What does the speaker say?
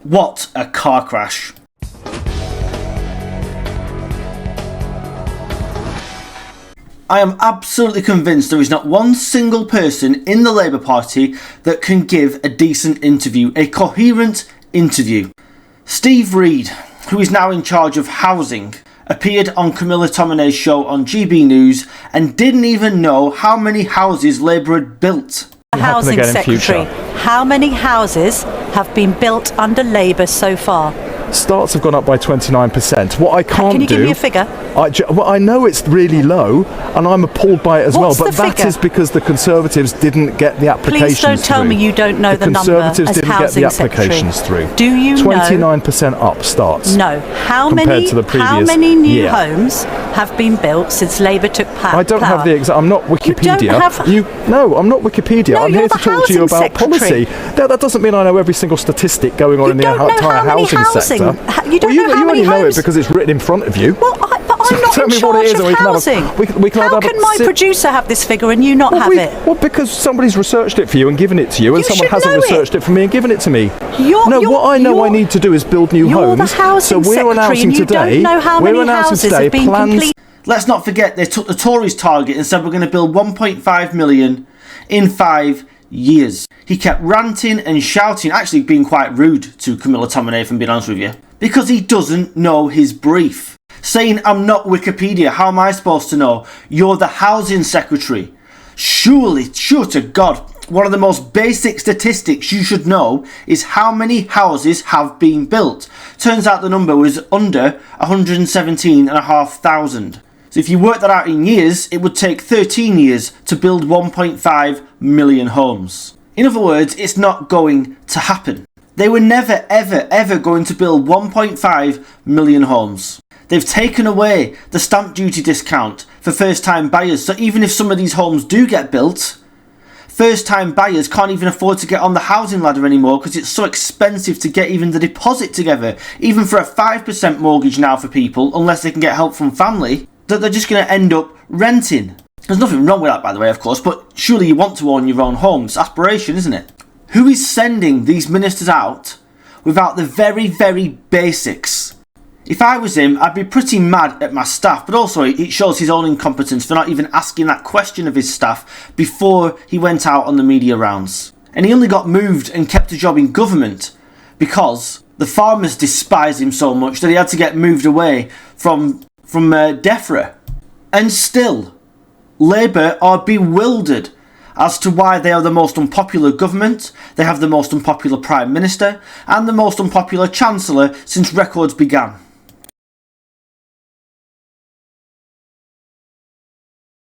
What a car crash. I am absolutely convinced there is not one single person in the Labour Party that can give a decent interview, a coherent interview. Steve Reid, who is now in charge of housing, appeared on Camilla Tominey's show on GB News and didn't even know how many houses Labour had built. Housing Secretary, how many houses have been built under Labour so far? Starts have gone up by 29%. What I can't do... Can you give me a figure? I know it's really low, and I'm appalled by it as What's well, but that is because the Conservatives didn't get the applications through. Please don't tell me you don't know the number as Conservatives didn't get the applications through. Do you know? 29% up starts. No. How many new homes have been built since Labour took power? I don't have the exact... I'm not Wikipedia. You don't have... No, I'm not Wikipedia. No, I'm here to talk to you about policy. That doesn't mean I know every single statistic going on in the entire housing sector. You don't know how many only know homes... it because it's written in front of you. Well, but I'm not in charge of housing. How can my producer have this figure and you not have it? Well, because somebody's researched it for you and given it to you, and someone hasn't researched it for me and given it to me. What I know I need to do is build new homes. You're the housing secretary and you don't know how many houses have been completed. Let's not forget they took the Tories' target and said we're going to build 1.5 million in 5 years. He kept ranting and shouting, actually being quite rude to Camilla Tominey, if I'm being honest with you, because he doesn't know his brief. Saying, I'm not Wikipedia, how am I supposed to know? You're the housing secretary. Sure to God, one of the most basic statistics you should know is how many houses have been built. Turns out the number was under 117,500. So if you work that out in years, it would take 13 years to build 1.5 million homes. In other words, it's not going to happen. They were never, ever going to build 1.5 million homes. They've taken away the stamp duty discount for first-time buyers, so even if some of these homes do get built, first-time buyers can't even afford to get on the housing ladder anymore because it's so expensive to get even the deposit together. Even for a 5% mortgage now for people, unless they can get help from family, that they're just going to end up renting. There's nothing wrong with that, by the way, of course, but surely you want to own your own home. It's aspiration, isn't it? Who is sending these ministers out without the very, very basics? If I was him, I'd be pretty mad at my staff, but also it shows his own incompetence for not even asking that question of his staff before he went out on the media rounds. And he only got moved and kept a job in government because the farmers despise him so much that he had to get moved away from DEFRA. And still, Labour are bewildered as to why they are the most unpopular government, they have the most unpopular Prime Minister, and the most unpopular Chancellor since records began.